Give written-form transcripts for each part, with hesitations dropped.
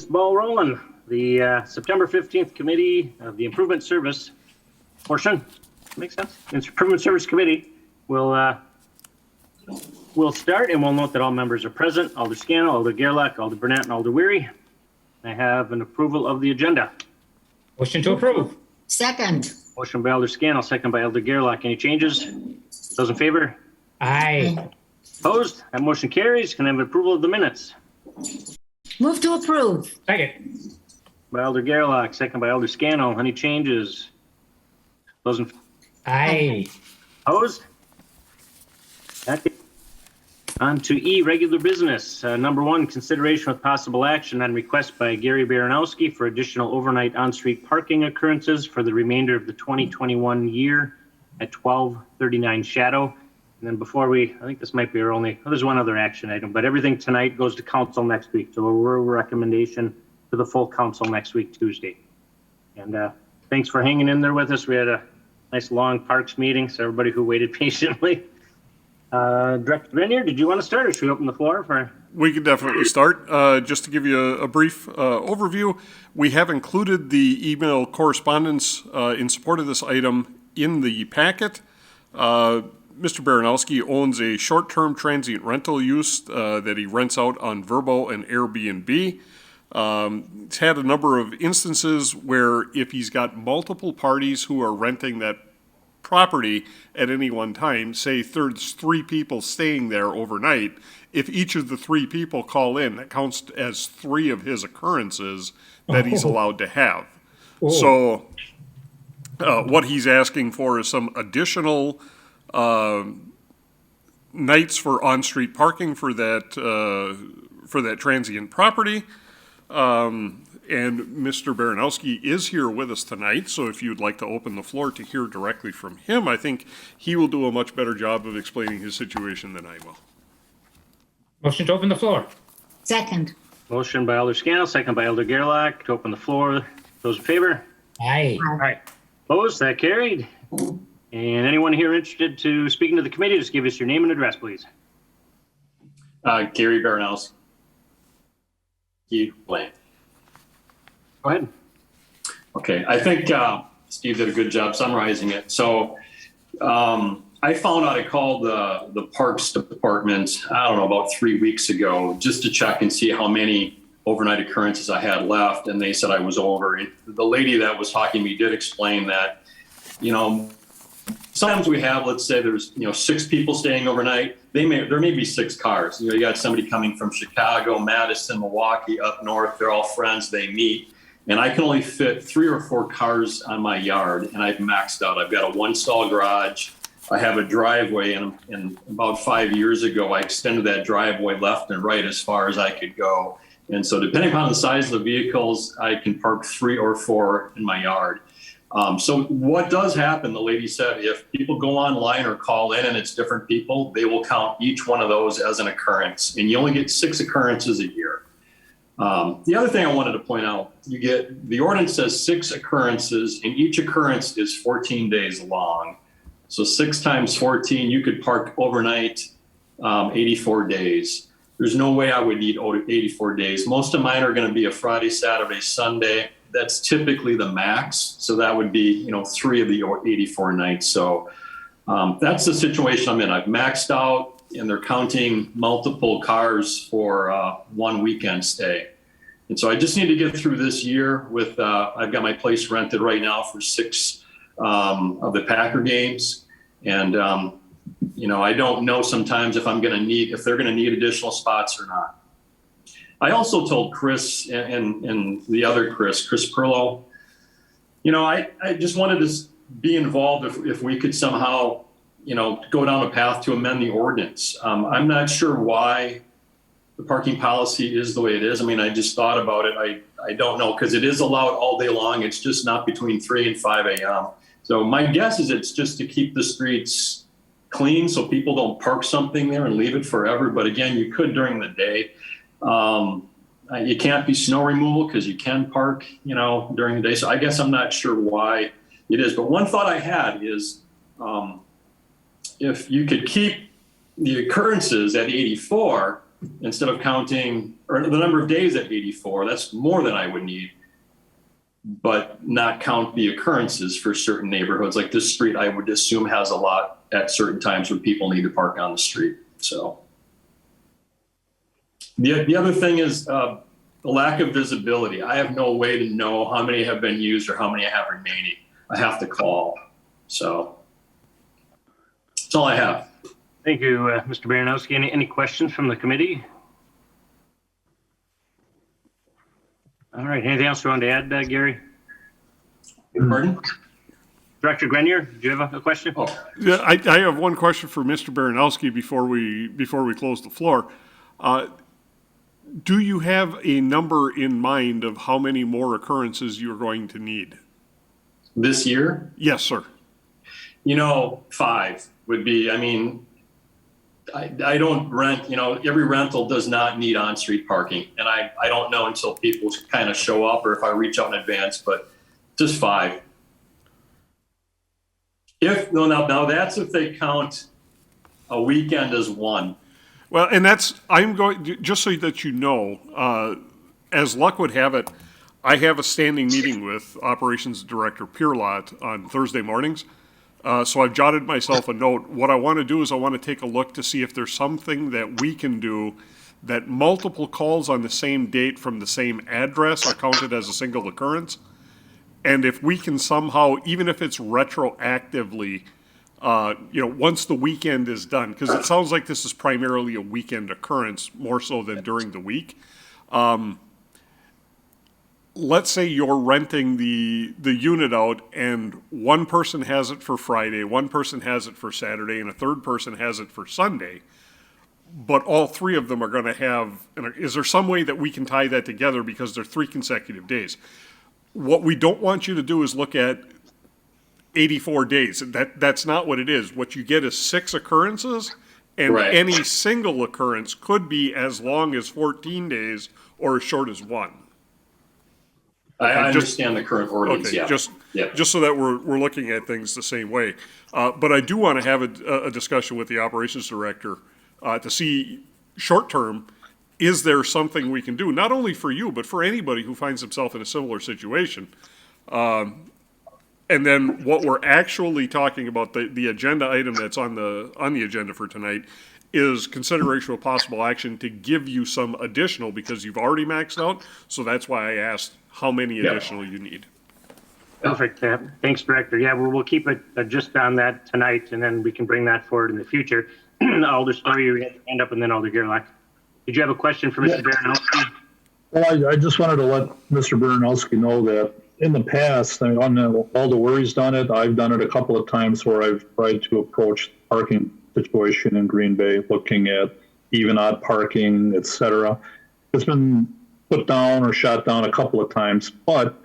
the ball rolling. The September 15th committee of the Improvement Service portion, makes sense? Improvement Service Committee will start, and we'll note that all members are present. Alder Scannell, Alder Gerlach, Alder Burnett, and Alder Weary. I have an approval of the agenda. Motion to approve. Second. Motion by Alder Scannell, second by Alder Gerlach. Any changes? Those in favor? Aye. Opposed? That motion carries. Can I have approval of the minutes? Move to approve. Second. By Alder Gerlach, second by Alder Scannell. Any changes? Those in Aye. opposed? On to E, regular business. Number one, consideration with possible action on request by Gary Baranowski for additional overnight on-street parking occurrences for the remainder of the 2021 year at 1239 Shadow. And then before I think this might be our only, there's one other action item, but everything tonight goes to council next week. So we're a recommendation to the full council next week, Tuesday. And thanks for hanging in there with us. We had a nice long parks meeting, so everybody who waited patiently. Director Grenier, did you want to start, or should we open the floor for? We can definitely start. Just to give you a brief overview, we have included the email correspondence in support of this item in the packet. Mr. Baranowski owns a short-term transient rental use that he rents out on Vrbo and Airbnb. It's had a number of instances where if he's got multiple parties who are renting that property at any one time, say there's 3 people staying there overnight, if each of the 3 people call in, that counts as 3 of his occurrences that he's allowed to have. So what he's asking for is some additional nights for on-street parking for that transient property. And Mr. Baranowski is here with us tonight, so if you'd like to open the floor to hear directly from him, I think he will do a much better job of explaining his situation than I will. Motion to open the floor. Second. Motion by Alder Scannell, second by Alder Gerlach to open the floor. Those in favor? Aye. All right. Opposed? That carried. And anyone here interested to speaking to the committee, just give us your name and address, please. Gary Baranowski. Blank. Go ahead. Okay, I think Steve did a good job summarizing it. So I found out, I called the Parks Department, I don't know, about 3 weeks ago, just to check and see how many overnight occurrences I had left, and they said I was over. And the lady that was talking to me did explain that, sometimes we have, let's say there's 6 people staying overnight. There may be 6 cars. You got somebody coming from Chicago, Madison, Milwaukee, up north. They're all friends. They meet. And I can only fit 3 or 4 cars on my yard, and I've maxed out. I've got a 1-stall garage. I have a driveway, and about 5 years ago, I extended that driveway left and right as far as I could go. And so depending upon the size of the vehicles, I can park 3 or 4 in my yard. So what does happen, the lady said, if people go online or call in and it's different people, they will count each one of those as an occurrence. And you only get 6 occurrences a year. The other thing I wanted to point out, the ordinance says 6 occurrences, and each occurrence is 14 days long. So 6 times 14, you could park overnight 84 days. There's no way I would need 84 days. Most of mine are going to be a Friday, Saturday, Sunday. That's typically the max. So that would be, 3 of the 84 nights. So that's the situation I'm in. I've maxed out, and they're counting multiple cars for 1 weekend stay. And so I just need to get through this year with, I've got my place rented right now for 6 of the Packer games. And, I don't know sometimes if they're going to need additional spots or not. I also told Chris and the other Chris Perlow, I just wanted to be involved if we could somehow, go down a path to amend the ordinance. I'm not sure why the parking policy is the way it is. I mean, I just thought about it. I don't know, because it is allowed all day long. It's just not between 3 and 5 a.m. So my guess is it's just to keep the streets clean so people don't park something there and leave it forever. But again, you could during the day. You can't be snow removal because you can park, during the day. So I guess I'm not sure why it is. But one thought I had is if you could keep the occurrences at 84, instead of counting, or the number of days at 84, that's more than I would need. But not count the occurrences for certain neighborhoods. Like this street, I would assume has a lot at certain times when people need to park on the street. So the other thing is the lack of visibility. I have no way to know how many have been used or how many I have remaining. I have to call. So that's all I have. Thank you, Mr. Baranowski. Any questions from the committee? All right, anything else you want to add, Gary? Pardon? Director Grenier, do you have a question? Oh, Yeah, I have one question for Mr. Baranowski before we close the floor. Do you have a number in mind of how many more occurrences you're going to need? this year, Yes, sir. 5 would be, I mean, I don't rent, every rental does not need on-street parking. And I don't know until people kind of show up or if I reach out in advance, but just 5. Now that's if they count a weekend as 1. Well, and I'm going, just so that you know, as luck would have it, I have a standing meeting with Operations Director Pierlot on Thursday mornings. So I've jotted myself a note. What I want to do is I want to take a look to see if there's something that we can do that multiple calls on the same date from the same address are counted as a single occurrence. And if we can somehow, even if it's retroactively, once the weekend is done, because it sounds like this is primarily a weekend occurrence more so than during the week. Let's say you're renting the unit out and one person has it for Friday, one person has it for Saturday, and a third person has it for Sunday. But all 3 of them are going to have, is there some way that we can tie that together because they're 3 consecutive days? What we don't want you to do is look at 84 days. That's not what it is. What you get is 6 occurrences, and Right. any single occurrence could be as long as 14 days or as short as 1. I just- understand the current ordinance, Okay, yeah. just so that we're looking at things the same way. But I do want to have a discussion with the operations director to see short term, is there something we can do, not only for you, but for anybody who finds himself in a similar situation? And then what we're actually talking about, the agenda item that's on the agenda for tonight, is consideration of possible action to give you some additional, because you've already maxed out. So that's why I asked how many additional you need. Perfect. Thanks, Director. Yeah, we'll keep it just on that tonight, and then we can bring that forward in the future. Alder Story, you had your hand up, and then Alder Gerlach. Did you have a question for Mr. Baranowski? Well, I just wanted to let Mr. Baranowski know that in the past, I mean, all the worries done it. I've done it a couple of times where I've tried to approach the parking situation in Green Bay, looking at even odd parking, et cetera. It's been put down or shot down a couple of times, but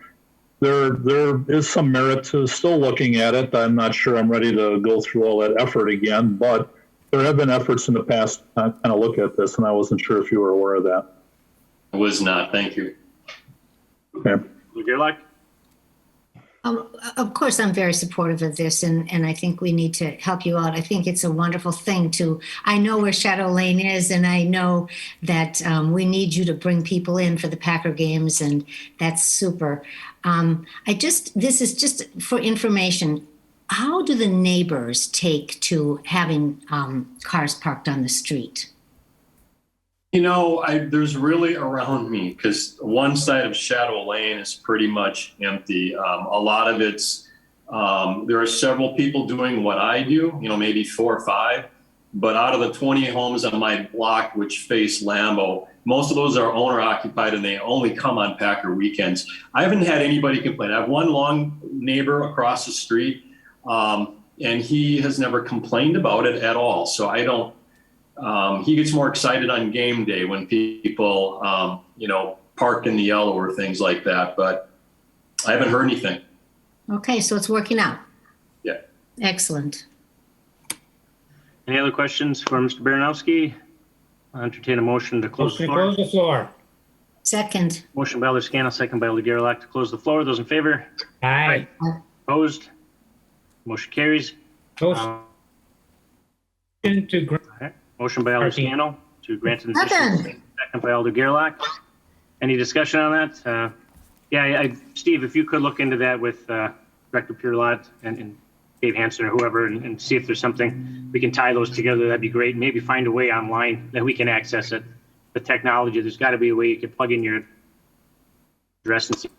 there is some merit to still looking at it. I'm not sure I'm ready to go through all that effort again, but there have been efforts in the past to kind of look at this, and I wasn't sure if you were aware of that. I was not, thank you. Okay. Alder Gerlach? Of course, I'm very supportive of this, and I think we need to help you out. I think it's a wonderful thing I know where Shadow Lane is, and I know that we need you to bring people in for the Packer games, and that's super. This is just for information. How do the neighbors take to having cars parked on the street? There's really around me, because one side of Shadow Lane is pretty much empty. A lot of it's, there are several people doing what I do, maybe 4 or 5. But out of the 20 homes on my block which face Lambeau, most of those are owner occupied and they only come on Packer weekends. I haven't had anybody complain. I have one long neighbor across the street, and he has never complained about it at all. So I don't. He gets more excited on game day when people, park in the yellow or things like that, but I haven't heard anything. Okay, so it's working out. Yeah. Excellent. Any other questions for Mr. Baranowski? I'll entertain a motion to close the Motion to floor. close the floor. Second. Motion by Alder Scannell, second by Alder Gerlach to close the floor. Those in favor? Aye. Opposed? Motion carries. Motion to grant All right. Motion by Alder Parking. Scannell, to grant an additional. Second. Second by Alder Gerlach. Any discussion on that? Steve, if you could look into that with Director Purlott and Dave Hanson or whoever and see if there's something we can tie those together, that'd be great. Maybe find a way online that we can access it. The technology, there's got to be a way you can plug in your address and see.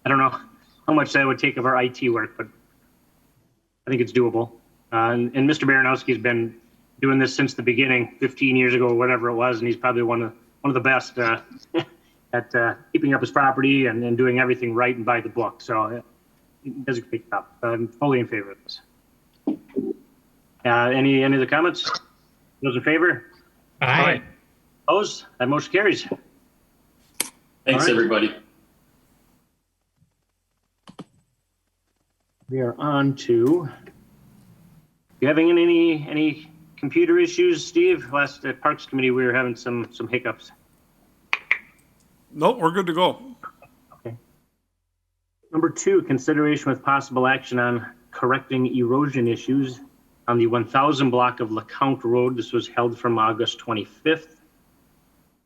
I don't know how much that would take of our IT work, but I think it's doable. And Mr. Baranowski's been doing this since the beginning, 15 years ago or whatever it was, and he's probably one of the best at keeping up his property and doing everything right and by the book. So he does a great job. I'm fully in favor of this. Any other comments? Those in favor? Aye. Opposed? That motion carries. Thanks, All right. everybody. We are on to, you having any computer issues, Steve? Last at Parks Committee, we were having some hiccups. No, we're good to go. Number 2, consideration with possible action on correcting erosion issues on the 1000 block of LeCount Road. This was held from August 25th.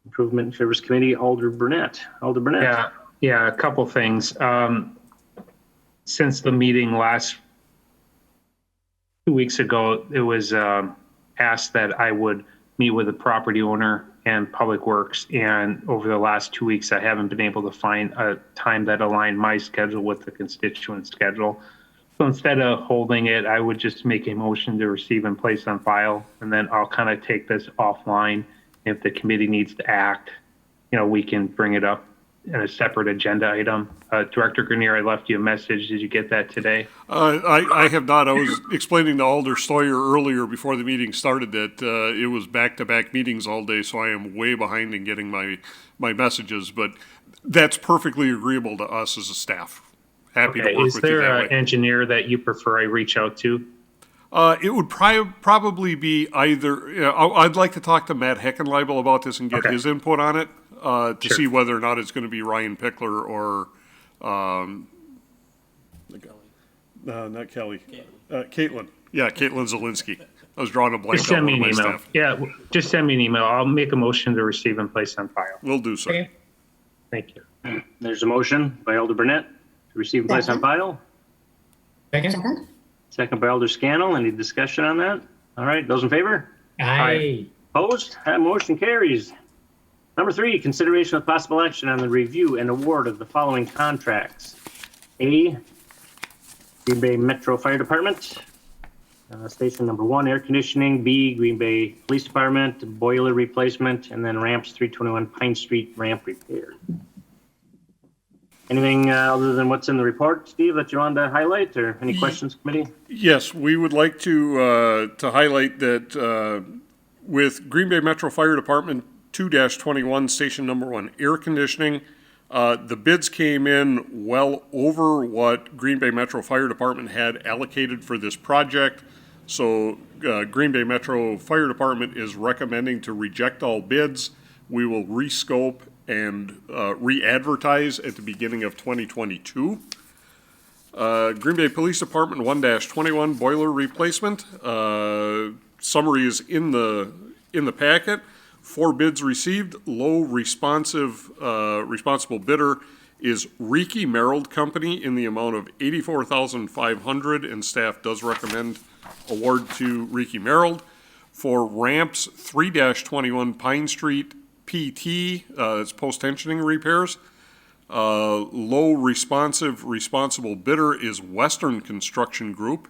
Improvement and Service Committee, Alder Burnett. Alder Burnett. Yeah, a couple things. Since the meeting last 2 weeks ago, it was asked that I would meet with the property owner and Public Works. And over the last 2 weeks, I haven't been able to find a time that aligned my schedule with the constituent schedule. So instead of holding it, I would just make a motion to receive and place on file, and then I'll kind of take this offline. If the committee needs to act, we can bring it up in a separate agenda item. Director Grenier, I left you a message. Did you get that today? I have not. I was explaining to Alder Stoyer earlier before the meeting started that it was back-to-back meetings all day, so I am way behind in getting my messages, but that's perfectly agreeable to us as a staff. Happy to work Is with you there that an way. engineer that you prefer I reach out to? It would probably be either, I'd like to talk to Matt Heckenleibel about this and get Okay. his input on it to Sure. see whether or not it's going to be Ryan Pickler or, not Kelly. Caitlin. Yeah, Caitlin Zelinski. I was drawing a blank Just on send one me of an my email. staff. Yeah, just send me an email. I'll make a motion to receive and place on file. Will do so. Okay. Thank you. There's a motion by Alder Burnett to receive and place on Second. file. Second? Second? Second by Alder Scannell. Any discussion on that? All right, those in favor? Aye. Opposed? That motion carries. Number 3, consideration of possible action on the review and award of the following contracts. A, Green Bay Metro Fire Department, Station number 1, air conditioning. B, Green Bay Police Department, boiler replacement, and then ramps 321 Pine Street ramp repair. Anything other than what's in the report, Steve, that you want to highlight, or any questions, committee? Yes, we would like to highlight that with Green Bay Metro Fire Department 2-21, Station number 1, air conditioning, the bids came in well over what Green Bay Metro Fire Department had allocated for this project. So Green Bay Metro Fire Department is recommending to reject all bids. We will rescope and re-advertise at the beginning of 2022. Green Bay Police Department 1-21 boiler replacement. Summary is in the packet. 4 bids received. Low responsible bidder is Reiki Merrill Company in the amount of $84,500, and staff does recommend award to Reiki Merrill. For ramps 3-21 Pine Street PT, it's post-tensioning repairs. Low responsible bidder is Western Construction Group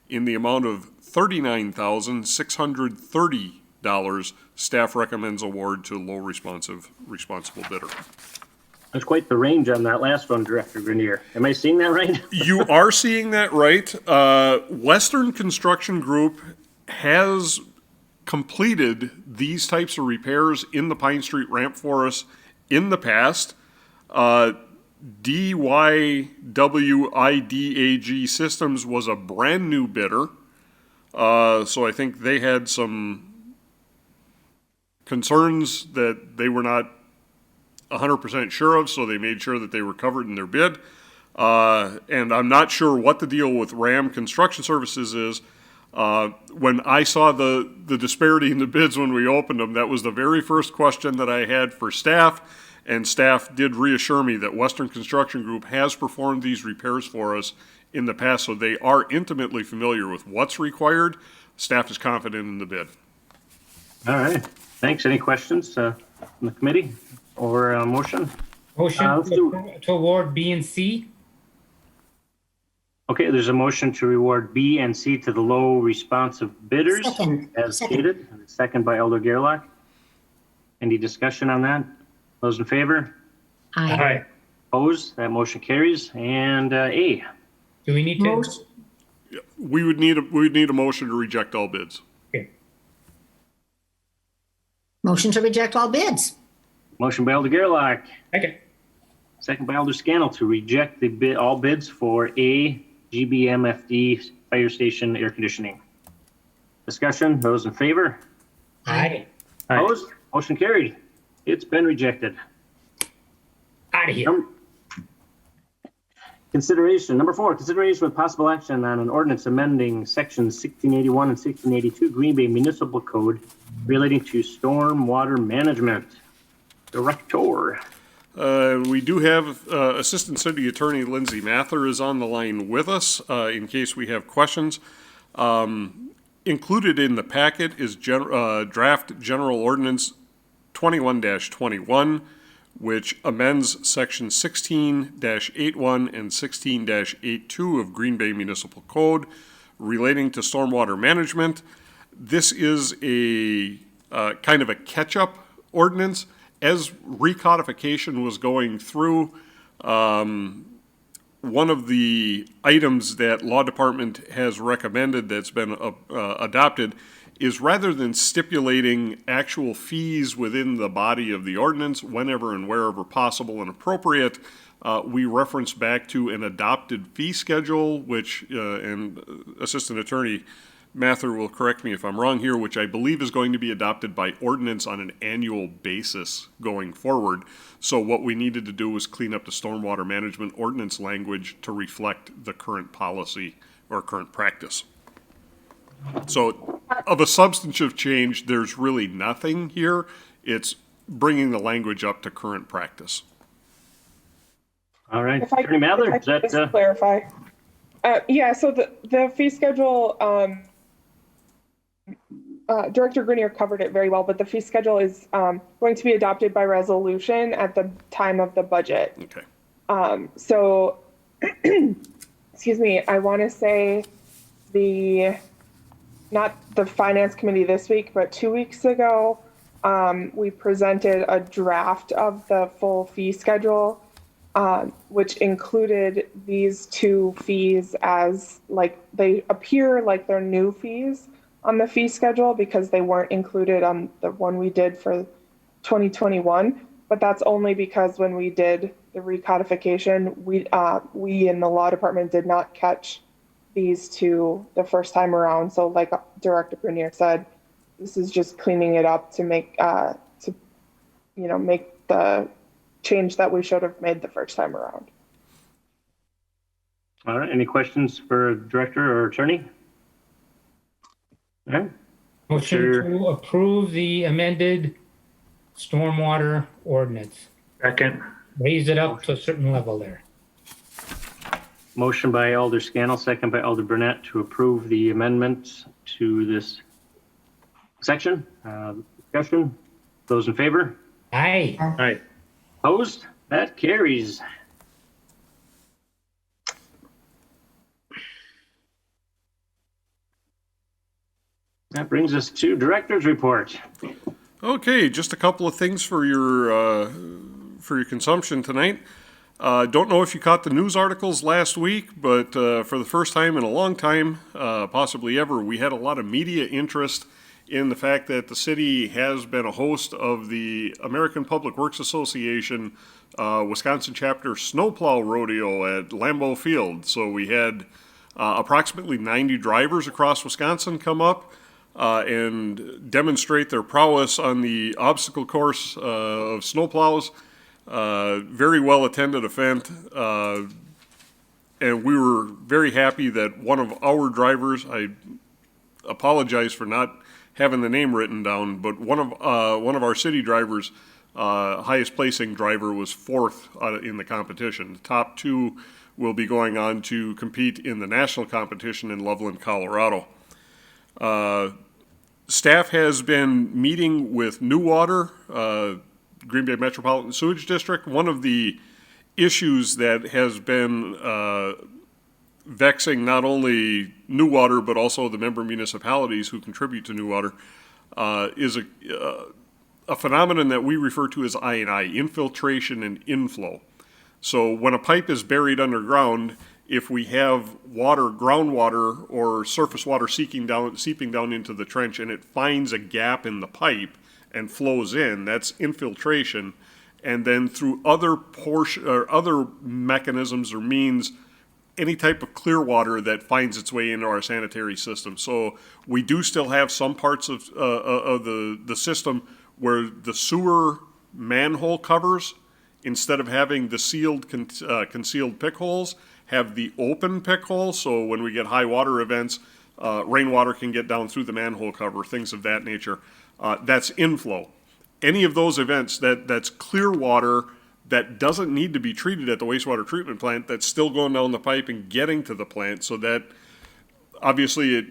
in the amount of $39,630. Staff recommends award to low responsible bidder. There's quite the range on that last one, Director Grenier. Am I seeing that right? You are seeing that right. Western Construction Group has completed these types of repairs in the Pine Street ramp for us in the past. DYWIDAG Systems was a brand new bidder. So I think they had some concerns that they were not 100% sure of, so they made sure that they were covered in their bid. And I'm not sure what the deal with RAM Construction Services is. When I saw the disparity in the bids when we opened them, that was the very first question that I had for staff, and staff did reassure me that Western Construction Group has performed these repairs for us in the past, so they are intimately familiar with what's required. Staff is confident in the bid. All right. Thanks. Any questions from the committee or motion? Motion let's do- to award B and C. Okay, there's a motion to reward B and C to the low responsive bidders Second. as Second. stated. Second by Elder Gerlach. Any discussion on that? Those in favor? Aye. Opposed? That motion carries. And A. Do we need to? Motion- We would need a motion to reject all bids. Okay. Motion to reject all bids. Motion by Elder Gerlach. Second. Second by Elder Scannell to reject the bid, all bids for A, GBMFD fire station air conditioning. Discussion, those in favor? Aye. Opposed? Motion carried. It's been rejected. Out of here. Number 4, consideration with possible action on an ordinance amending sections 1681 and 1682 Green Bay Municipal Code relating to storm water management. Director. We do have Assistant City Attorney Lindsay Mather is on the line with us in case we have questions. Included in the packet is draft General Ordinance 21-21, which amends Section 16-81 and 16-82 of Green Bay Municipal Code relating to stormwater management. This is a kind of a catch-up ordinance. As recodification was going through, one of the items that Law Department has recommended that's been adopted is rather than stipulating actual fees within the body of the ordinance whenever and wherever possible and appropriate, we reference back to an adopted fee schedule, which, and Assistant Attorney Mather will correct me if I'm wrong here, which I believe is going to be adopted by ordinance on an annual basis going forward. So what we needed to do was clean up the stormwater management ordinance language to reflect the current policy or current practice. So of a substantive change, there's really nothing here. It's bringing the language up to current practice. All right. If I Attorney Mather, if I is could that, just clarify. Yeah, so the fee schedule, Director Grenier covered it very well, but the fee schedule is going to be adopted by resolution at the time of the budget. Okay. So, excuse me, I want to say not the finance committee this week, but 2 weeks ago, we presented a draft of the full fee schedule, which included these two fees as like they appear like they're new fees on the fee schedule because they weren't included on the one we did for 2021. But that's only because when we did the recodification, we in the law department did not catch these two the first time around. So like Director Grenier said, this is just cleaning it up to make make the change that we should have made the first time around. all right. Any questions for Director or Attorney? All right. Motion Sure. to approve the amended stormwater ordinance. Second. Raise it up to a certain level there. Motion by Elder Scannell, second by Elder Burnett to approve the amendment to this section. Discussion. Those in favor? Aye. Aye. Opposed? That carries. That brings us to Director's Report. Okay, just a couple of things for your consumption tonight. Don't know if you caught the news articles last week, but for the first time in a long time, possibly ever, we had a lot of media interest in the fact that the city has been a host of the American Public Works Association Wisconsin chapter snowplow rodeo at Lambeau Field. So we had approximately 90 drivers across Wisconsin come up and demonstrate their prowess on the obstacle course of snowplows. Very well attended event, and we were very happy that one of our drivers, I apologize for not having the name written down, but one of our city drivers, highest placing driver, was fourth in the competition. The top two will be going on to compete in the national competition in Loveland, Colorado. Staff has been meeting with New Water, Green Bay Metropolitan Sewage District. One of the issues that has been vexing not only New Water but also the member municipalities who contribute to New Water is a phenomenon that we refer to as I&I, infiltration and inflow. So when a pipe is buried underground, if we have water, groundwater or surface water seeping down into the trench and it finds a gap in the pipe and flows in, that's infiltration. And then through other other mechanisms or means, any type of clear water that finds its way into our sanitary system. So we do still have some parts of the system where the sewer manhole covers, instead of having the sealed concealed pick holes, have the open pick hole. So when we get high water events, rainwater can get down through the manhole cover, things of that nature. That's inflow. Any of those events that's clear water that doesn't need to be treated at the wastewater treatment plant, that's still going down the pipe and getting to the plant, so that obviously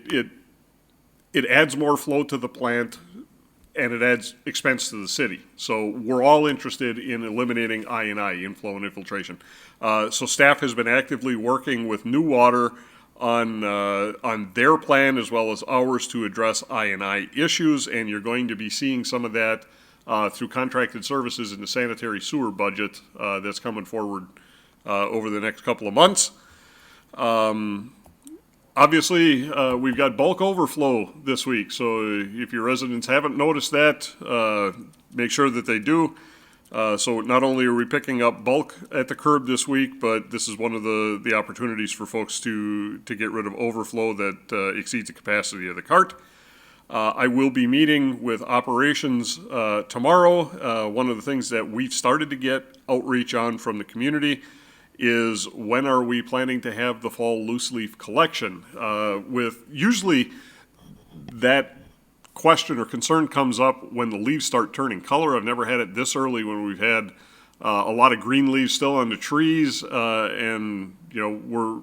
it adds more flow to the plant and it adds expense to the city. So we're all interested in eliminating I&I, inflow and infiltration. So staff has been actively working with New Water on their plan as well as ours to address I&I issues, and you're going to be seeing some of that through contracted services in the sanitary sewer budget that's coming forward over the next couple of months. Obviously, we've got bulk overflow this week, so if your residents haven't noticed that, make sure that they do. So not only are we picking up bulk at the curb this week, but this is one of the opportunities for folks to get rid of overflow that exceeds the capacity of the cart. I will be meeting with operations tomorrow. One of the things that we've started to get outreach on from the community is when are we planning to have the fall loose leaf collection? With usually that question or concern comes up when the leaves start turning color. I've never had it this early when we've had a lot of green leaves still on the trees, and we're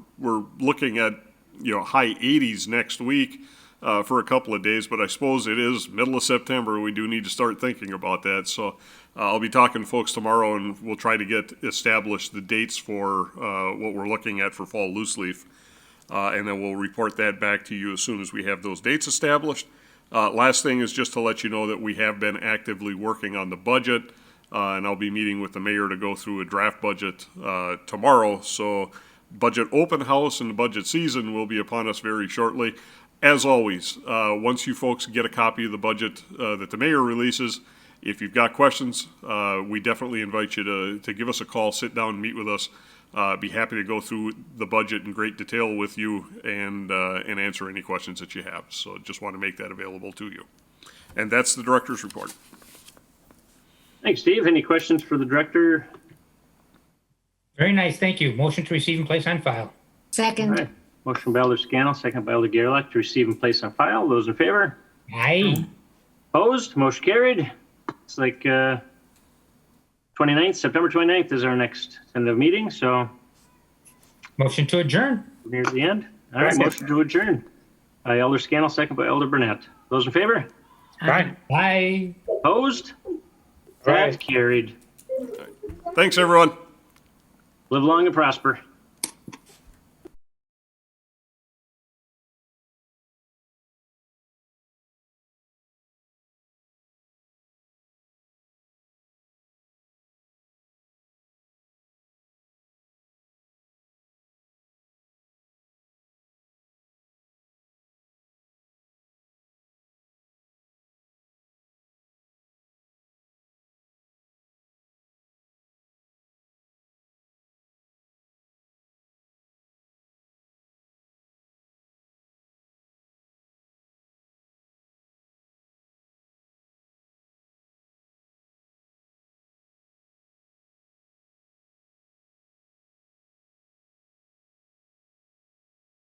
looking at high 80s next week for a couple of days. But I suppose it is middle of September. We do need to start thinking about that. So I'll be talking to folks tomorrow, and we'll try to get established the dates for what we're looking at for fall loose leaf, and then we'll report that back to you as soon as we have those dates established. Last thing is just to let you know that we have been actively working on the budget, and I'll be meeting with the mayor to go through a draft budget tomorrow. So budget open house and the budget season will be upon us very shortly. As always, once you folks get a copy of the budget that the mayor releases, if you've got questions, we definitely invite you to give us a call, sit down, meet with us. Be happy to go through the budget in great detail with you and answer any questions that you have. So just want to make that available to you. And that's the director's report. Thanks, Steve. Any questions for the director? Very nice, thank you. Motion to receive and place on file. Second. All right. Motion by Elder Scannell, second by Elder Gerlach to receive and place on file. Those in favor? Aye. Opposed? Motion carried. It's like 29th, September 29th is our next tentative meeting, so Motion to adjourn. near the end. All right, motion to adjourn. By Elder Scannell, second by Elder Burnett. Those in favor? Aye. Aye. Opposed? That's carried. Thanks, everyone. Live long and prosper.